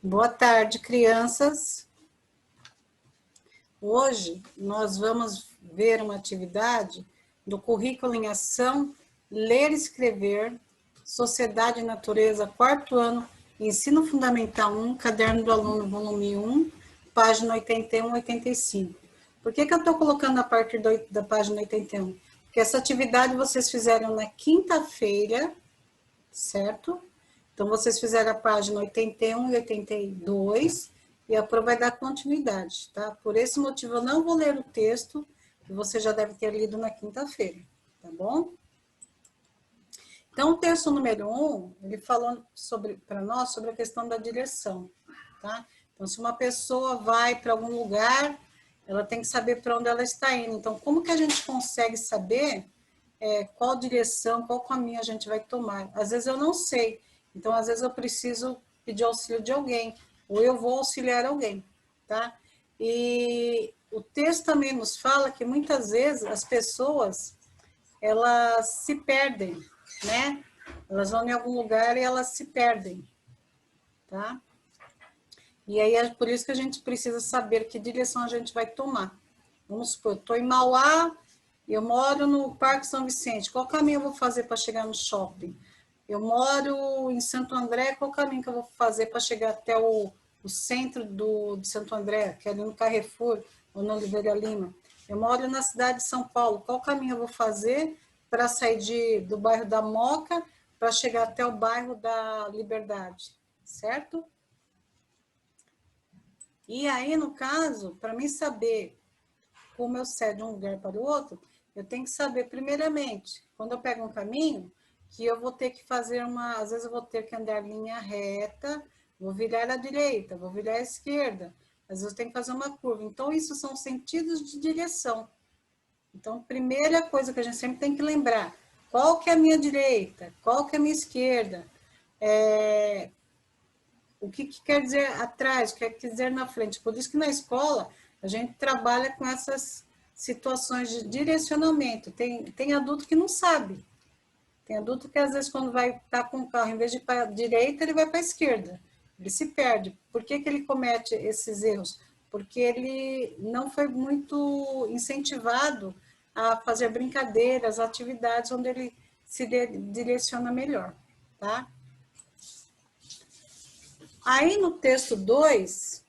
Boa tarde, crianças. Hoje nós vamos ver uma atividade do currículo em ação, ler e escrever, Sociedade e Natureza, quarto ano, Ensino Fundamental 1, Caderno do Aluno, volume 1, página 81 e 85. Por que eu estou colocando a partir da página 81? Porque essa atividade vocês fizeram na quinta-feira, certo? Então, vocês fizeram a página 81 e 82, e a prova vai dar continuidade, tá? Por esse motivo, eu não vou ler o texto, que você já deve ter lido na quinta-feira, tá bom? Então, o texto número 1, ele falou para nós sobre a questão da direção, tá? Então, se uma pessoa vai para algum lugar, ela tem que saber para onde ela está indo. Então, como que a gente consegue saber qual direção, qual caminho a gente vai tomar? Às vezes eu não sei. Então, às vezes eu preciso pedir auxílio de alguém, ou eu vou auxiliar alguém, tá? E o texto também nos fala que muitas vezes as pessoas, elas se perdem, né? Elas vão em algum lugar e elas se perdem, tá? E aí é por isso que a gente precisa saber que direção a gente vai tomar. Vamos supor, eu estou em Mauá, eu moro no Parque São Vicente, qual caminho eu vou fazer para chegar no shopping? Eu moro em Santo André, qual caminho que eu vou fazer para chegar até o centro de Santo André, que é ali no Carrefour, ou no Oliveira Lima? Eu moro na cidade de São Paulo, qual caminho eu vou fazer para sair do bairro da Moca para chegar até o bairro da Liberdade, certo? E aí, no caso, para mim saber como eu saio de um lugar para o outro, eu tenho que saber, primeiramente, quando eu pego um caminho, que eu vou ter que fazer às vezes eu vou ter que andar em linha reta, vou virar à direita, vou virar à esquerda, às vezes eu tenho que fazer uma curva. Então, isso são sentidos de direção. Então, primeira coisa que a gente sempre tem que lembrar, qual que é a minha direita, qual que é a minha esquerda, o que quer dizer atrás, o que quer dizer na frente. Por isso que na escola a gente trabalha com essas situações de direcionamento. Tem adulto que não sabe. Tem adulto que às vezes quando vai estar com o carro, em vez de ir para a direita, ele vai para a esquerda. Ele se perde. Por que ele comete esses erros? Porque ele não foi muito incentivado a fazer brincadeiras, atividades onde ele se direciona melhor, tá? Aí no texto 2,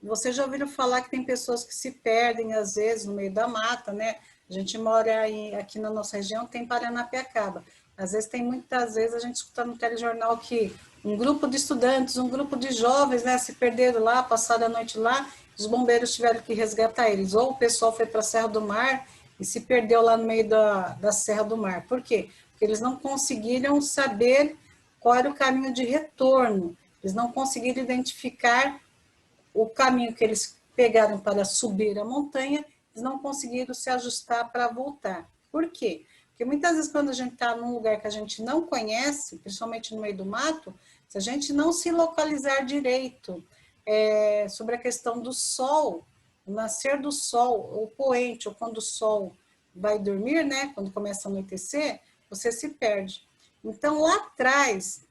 vocês já ouviram falar que tem pessoas que se perdem, às vezes, no meio da mata, né? A gente mora aqui na nossa região, tem Paranapiacaba. Às vezes muitas vezes a gente escuta no telejornal que um grupo de estudantes, um grupo de jovens, né, se perderam lá, passaram a noite lá, os bombeiros tiveram que resgatar eles. Ou o pessoal foi para a Serra do Mar e se perdeu lá no meio da Serra do Mar. Por quê? Porque eles não conseguiram saber qual era o caminho de retorno. Eles não conseguiram identificar o caminho que eles pegaram para subir a montanha, eles não conseguiram se ajustar para voltar. Por quê? Porque muitas vezes quando a gente está num lugar que a gente não conhece, principalmente no meio do mato, se a gente não se localizar direito sobre a questão do sol, o nascer do sol, o poente, ou quando o sol vai dormir, né, quando começa a anoitecer, você se perde. Então, lá atrás,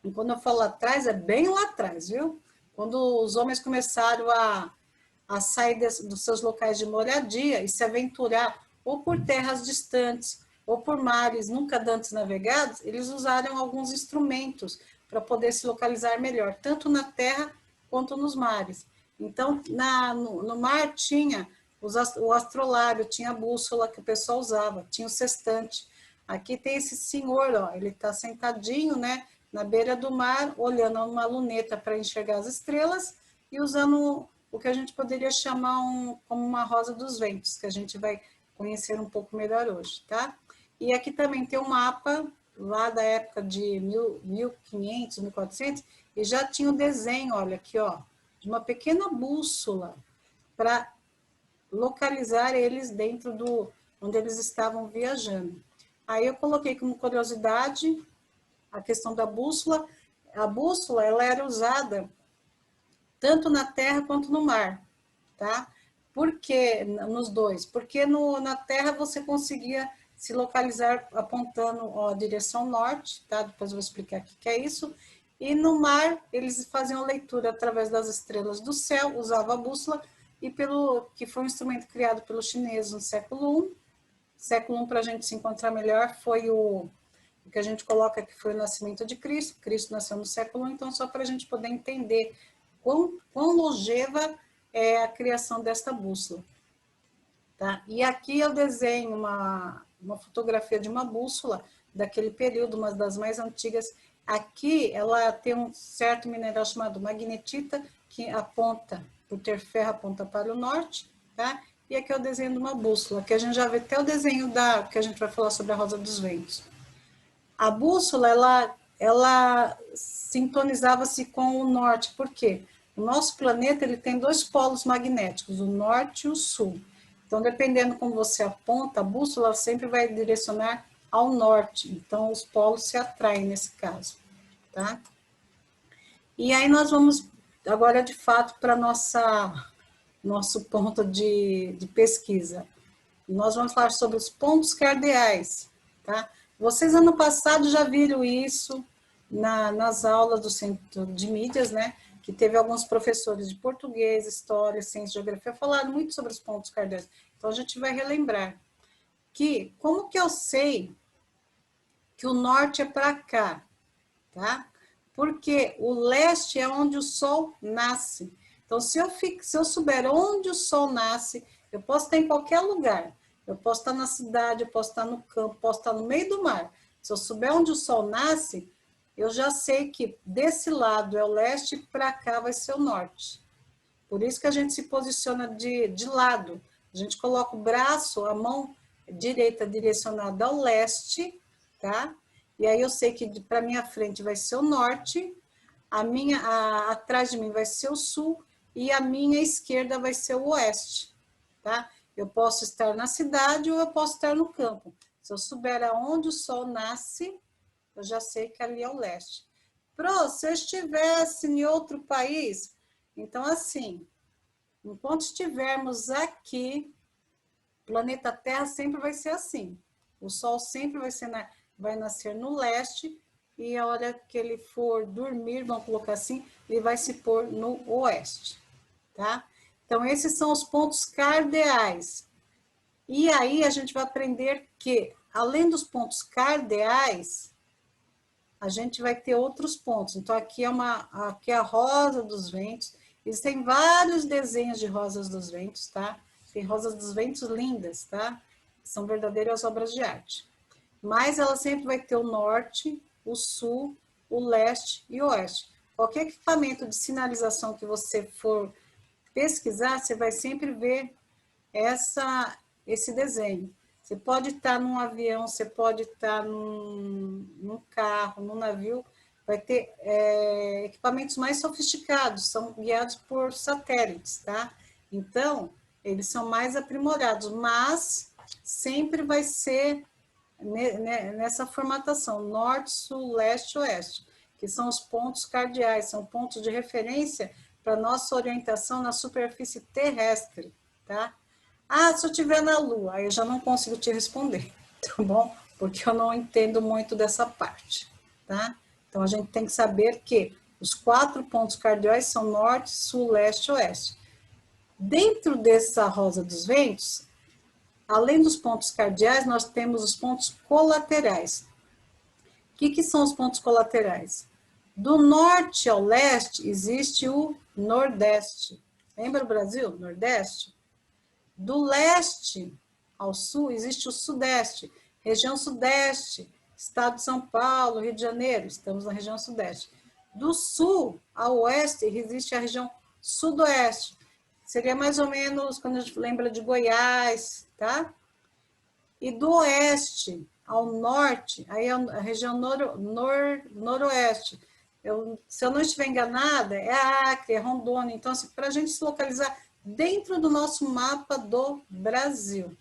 e quando eu falo lá atrás, é bem lá atrás, viu? Quando os homens começaram a sair dos seus locais de moradia e se aventurar ou por terras distantes ou por mares nunca antes navegados, eles usaram alguns instrumentos para poder se localizar melhor, tanto na terra quanto nos mares. Então, no mar tinha o astrolábio, tinha a bússola que o pessoal usava, tinha o sextante. Aqui tem esse senhor, ó, ele está sentadinho, né, na beira do mar, olhando uma luneta para enxergar as estrelas e usando o que a gente poderia chamar como uma rosa dos ventos, que a gente vai conhecer um pouco melhor hoje, tá? E aqui também tem um mapa, lá da época de 1500, 1400, e já tinha o desenho, olha aqui, ó, de uma pequena bússola para localizar eles dentro onde eles estavam viajando. Aí eu coloquei como curiosidade a questão da bússola. A bússola, ela era usada tanto na terra quanto no mar, tá? Por que nos dois? Porque na terra você conseguia se localizar apontando a direção norte, tá? Depois eu vou explicar o que é isso. E no mar, eles faziam leitura através das estrelas do céu, usavam a bússola, e que foi um instrumento criado pelos chineses no século I. Século I, para a gente se encontrar melhor, foi o que a gente coloca que foi o nascimento de Cristo. Cristo nasceu no século I, então só para a gente poder entender quão longeva é a criação desta bússola. Tá? E aqui eu desenho uma fotografia de uma bússola daquele período, uma das mais antigas. Aqui ela tem um certo mineral chamado magnetita, que aponta, por ter ferro, aponta para o norte, tá? E aqui é o desenho de uma bússola, que a gente já vê até o desenho que a gente vai falar sobre a Rosa dos Ventos. A bússola, ela sintonizava-se com o norte, por quê? O nosso planeta ele tem dois polos magnéticos, o norte e o sul. Então, dependendo como você aponta, a bússola sempre vai direcionar ao norte. Então, os polos se atraem nesse caso, tá? E aí nós vamos agora, de fato, para nosso ponto de pesquisa. Nós vamos falar sobre os pontos cardeais, tá? Vocês, ano passado, já viram isso nas aulas do Centro de Mídias, né? Que teve alguns professores de português, história, ciência, geografia, falaram muito sobre os pontos cardeais. Então, a gente vai relembrar que, como que eu sei que o norte é para cá, tá? Porque o leste é onde o sol nasce. Então, se eu souber onde o sol nasce, eu posso estar em qualquer lugar. Eu posso estar na cidade, eu posso estar no campo, posso estar no meio do mar. Se eu souber onde o sol nasce, eu já sei que desse lado é o leste e para cá vai ser o norte. Por isso que a gente se posiciona de lado. A gente coloca o braço, a mão direita direcionada ao leste, tá? E aí eu sei que para minha frente vai ser o norte, atrás de mim vai ser o sul e a minha esquerda vai ser o oeste, tá? Eu posso estar na cidade ou eu posso estar no campo. Se eu souber aonde o sol nasce, eu já sei que ali é o leste. Se eu estivesse em outro país, então assim, enquanto estivermos aqui, o planeta Terra sempre vai ser assim. O sol sempre vai nascer no leste e a hora que ele for dormir, vamos colocar assim, ele vai se pôr no oeste, tá? Então, esses são os pontos cardeais. E aí a gente vai aprender que, além dos pontos cardeais, a gente vai ter outros pontos. Então, aqui é a rosa dos ventos. Existem vários desenhos de rosas dos ventos, tá? Tem rosas dos ventos lindas, tá? São verdadeiras obras de arte. Mas ela sempre vai ter o norte, o sul, o leste e o oeste. Qualquer equipamento de sinalização que você for pesquisar, você vai sempre ver esse desenho. Você pode estar num avião, você pode estar num carro, num navio, vai ter equipamentos mais sofisticados, são guiados por satélites, tá? Então, eles são mais aprimorados, mas sempre vai ser nessa formatação, norte, sul, leste, oeste, que são os pontos cardeais, são pontos de referência para nossa orientação na superfície terrestre, tá? Ah, se eu estiver na Lua, aí eu já não consigo te responder, tá bom? Porque eu não entendo muito dessa parte, tá? Então, a gente tem que saber que os 4 pontos cardeais são norte, sul, leste e oeste. Dentro dessa rosa dos ventos, além dos pontos cardeais, nós temos os pontos colaterais. O que são os pontos colaterais? Do norte ao leste existe o nordeste. Lembra o Brasil? Nordeste? Do leste ao sul existe o sudeste, região sudeste, estado de São Paulo, Rio de Janeiro, estamos na região sudeste. Do sul ao oeste existe a região sudoeste, seria mais ou menos quando a gente lembra de Goiás, tá? E do oeste ao norte, aí é a região noroeste. Se eu não estiver enganada, é Acre, é Rondônia. Então, assim, para a gente se localizar dentro do nosso mapa do Brasil,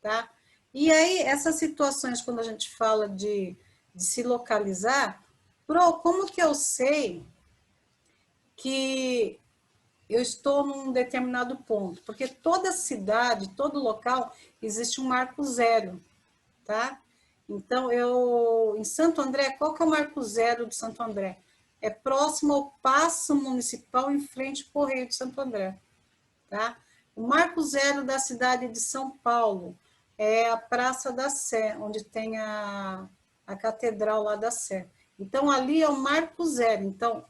tá? E aí, essas situações, quando a gente fala de se localizar, como que eu sei que eu estou num determinado ponto? Porque toda cidade, todo local, existe um marco zero, tá? Então, em Santo André, qual que é o marco zero de Santo André? é próximo ao Paço Municipal, em frente ao Correio de Santo André. Tá? O marco zero da cidade de São Paulo é a Praça da Sé, onde tem a catedral lá da Sé. Então, ali é o marco zero. Então,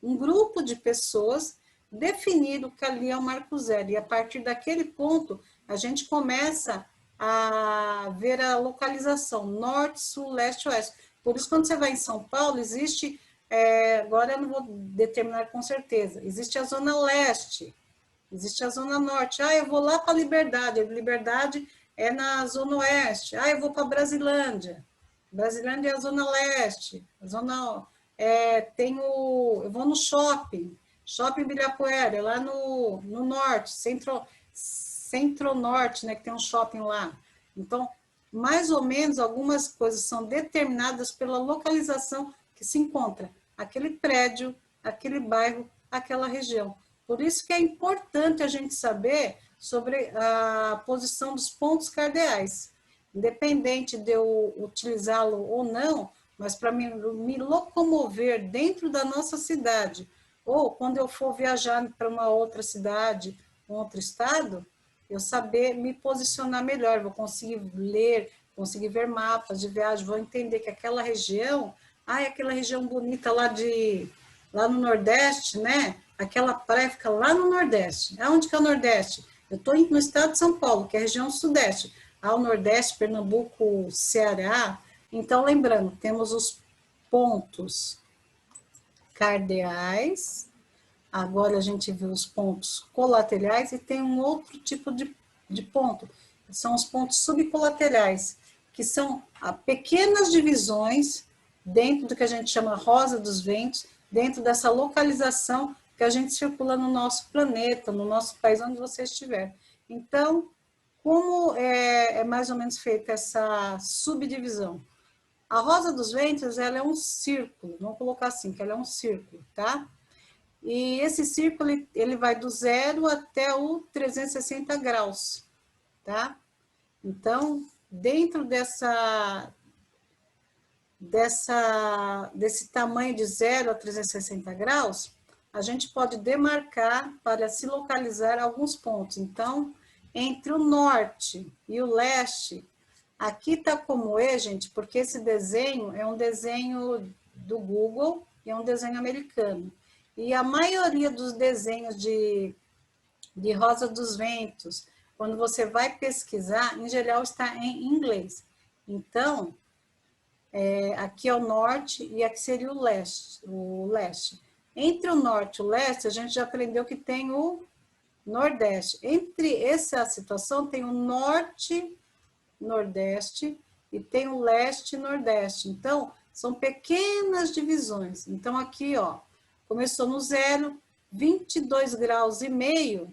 um grupo de pessoas definido que ali é o marco zero. E a partir daquele ponto, a gente começa a ver a localização norte, sul, leste, oeste. Por isso, quando você vai em São Paulo, existe, agora eu não vou determinar com certeza, existe a zona leste, existe a zona norte. Eu vou lá para Liberdade. Liberdade é na zona oeste. Eu vou para Brasilândia. Brasilândia é a zona leste. A zona eu vou no shopping. Shopping Ibirapuera, lá no norte, centro-norte, né, que tem um shopping lá. Então, mais ou menos, algumas coisas são determinadas pela localização que se encontra aquele prédio, aquele bairro, aquela região. Por isso que é importante a gente saber sobre a posição dos pontos cardeais, independente de eu utilizá-lo ou não, mas para me locomover dentro da nossa cidade, ou quando eu for viajar para uma outra cidade, um outro estado, eu saber me posicionar melhor, vou conseguir ler, conseguir ver mapas de viagem, vou entender que aquela região, é aquela região bonita lá no Nordeste, né? Aquela praia fica lá no Nordeste. Aonde que é o Nordeste? Eu estou no estado de São Paulo, que é a região Sudeste. Ao Nordeste, Pernambuco, Ceará. Então, lembrando, temos os pontos cardeais, agora a gente viu os pontos colaterais e tem um outro tipo de ponto, são os pontos subcolaterais, que são pequenas divisões dentro do que a gente chama Rosa dos Ventos, dentro dessa localização que a gente circula no nosso planeta, no nosso país, onde você estiver. Então, como é mais ou menos feita essa subdivisão? A Rosa dos Ventos, ela é um círculo, vamos colocar assim, que ela é um círculo, tá? E esse círculo, ele vai do 0 até o 360 graus, tá? Então, dentro desse tamanho de 0 a 360 graus, a gente pode demarcar para se localizar alguns pontos. Então, entre o norte e o leste, aqui está como gente, porque esse desenho é um desenho do Google e é um desenho americano. E a maioria dos desenhos de Rosa dos Ventos, quando você vai pesquisar, em geral está em inglês. Então, aqui é o norte e aqui seria o leste. Entre o norte e o leste, a gente já aprendeu que tem o nordeste. Entre essa situação, tem o norte, nordeste e tem o leste e nordeste. Então, são pequenas divisões. Então, aqui, ó, começou no 0, 22 graus e meio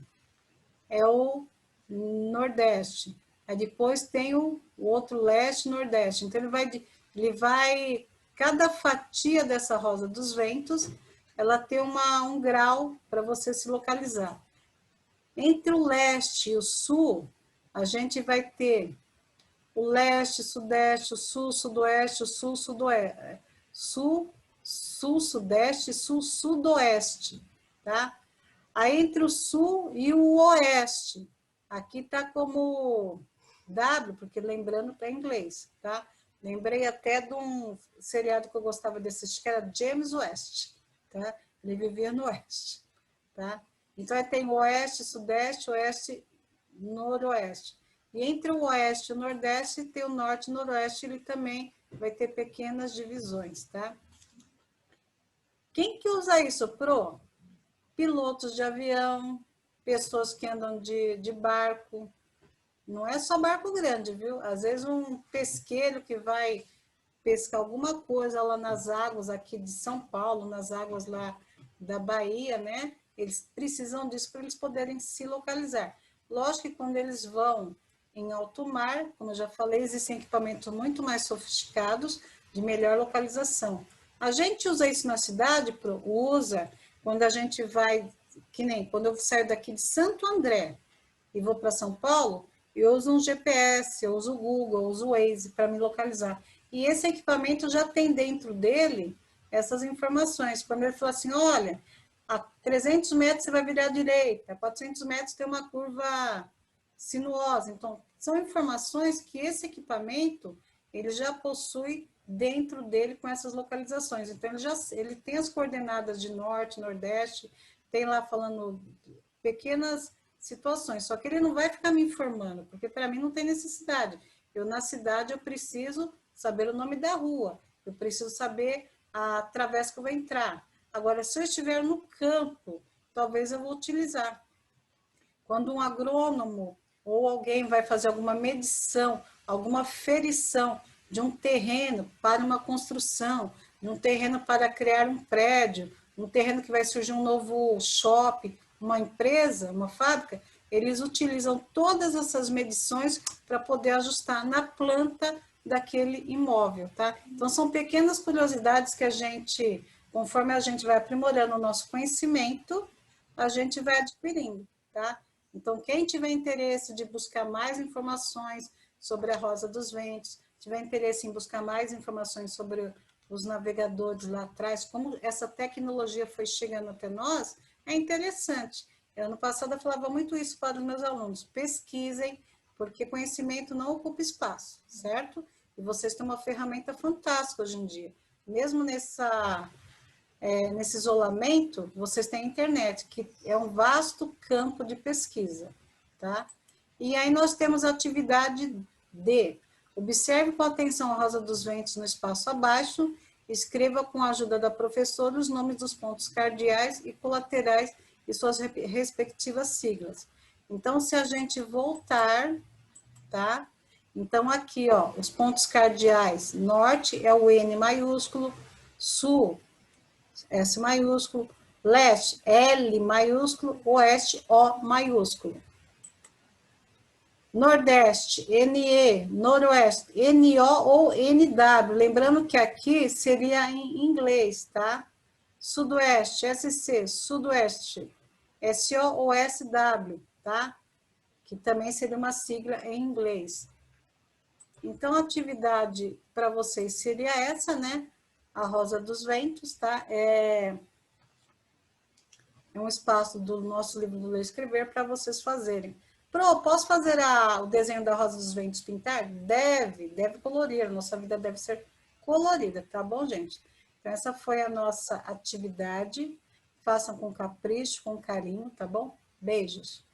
é o nordeste. Aí depois tem o outro leste e nordeste. Então, ele vai, cada fatia dessa Rosa dos Ventos, ela tem um grau para você se localizar. Entre o leste e o sul, a gente vai ter o leste, sudeste, o sul, sudoeste, o sul, sudoeste, sul, sudeste e sul, sudoeste, tá? Aí entre o sul e o oeste, aqui tá como W, porque lembrando para inglês, tá? Lembrei até de um seriado que eu gostava desse, que era James West, tá? Ele vivia no oeste, tá? Então, aí tem o oeste, sudeste, oeste, noroeste. E entre o oeste e o nordeste, tem o norte e o noroeste, ele também vai ter pequenas divisões, tá? Quem que usa isso, Pro? Pilotos de avião, pessoas que andam de barco. Não é só barco grande, viu? Às vezes um pesqueiro que vai pescar alguma coisa lá nas águas aqui de São Paulo, nas águas lá da Bahia, né? Eles precisam disso para eles poderem se localizar. Lógico que quando eles vão em alto mar, como eu já falei, existem equipamentos muito mais sofisticados de melhor localização. A gente usa isso na cidade, usa quando a gente vai, que nem quando eu saio daqui de Santo André e vou para São Paulo, eu uso um GPS, eu uso o Google, eu uso o Waze para me localizar. E esse equipamento já tem dentro dele essas informações. Quando ele fala assim, olha, a 300 metros você vai virar à direita, a 400 metros tem uma curva sinuosa. Então, são informações que esse equipamento, ele já possui dentro dele com essas localizações. Então, ele tem as coordenadas de norte, nordeste, tem lá falando pequenas situações, só que ele não vai ficar me informando, porque para mim não tem necessidade. Eu, na cidade, eu preciso saber o nome da rua, eu preciso saber a travessa que eu vou entrar. Agora, se eu estiver no campo, talvez eu vou utilizar. Quando um agrônomo ou alguém vai fazer alguma medição, alguma ferição de um terreno para uma construção, de um terreno para criar um prédio, um terreno que vai surgir um novo shopping, uma empresa, uma fábrica, eles utilizam todas essas medições para poder ajustar na planta daquele imóvel, tá? Então, são pequenas curiosidades que a gente, conforme a gente vai aprimorando o nosso conhecimento, a gente vai adquirindo, tá? Então, quem tiver interesse de buscar mais informações sobre a Rosa dos Ventos, tiver interesse em buscar mais informações sobre os navegadores lá atrás, como essa tecnologia foi chegando até nós, é interessante. Ano passado eu falava muito isso para os meus alunos, pesquisem, porque conhecimento não ocupa espaço, certo? E vocês têm uma ferramenta fantástica hoje em dia. Mesmo nesse isolamento, vocês têm a internet, que é um vasto campo de pesquisa, tá? E aí nós temos a atividade D. Observe com atenção a Rosa dos Ventos no espaço abaixo, escreva com a ajuda da professora os nomes dos pontos cardeais e colaterais e suas respectivas siglas. Então, se a gente voltar, tá? Então, aqui, ó, os pontos cardeais, norte é o N maiúsculo, sul, S maiúsculo, leste, L maiúsculo, oeste, O maiúsculo. Nordeste, NE, noroeste, NO ou NW. Lembrando que aqui seria em inglês, tá? Sudoeste, SC, sudoeste, SO ou SW, tá? Que também seria uma sigla em inglês. Então, a atividade para vocês seria essa, né? A Rosa dos Ventos, tá? É um espaço do nosso livro do Ler e Escrever para vocês fazerem. Pro, posso fazer o desenho da Rosa dos Ventos pintar? Deve colorir. Nossa vida deve ser colorida, tá bom, gente? Então, essa foi a nossa atividade. Façam com capricho, com carinho, tá bom? Beijos.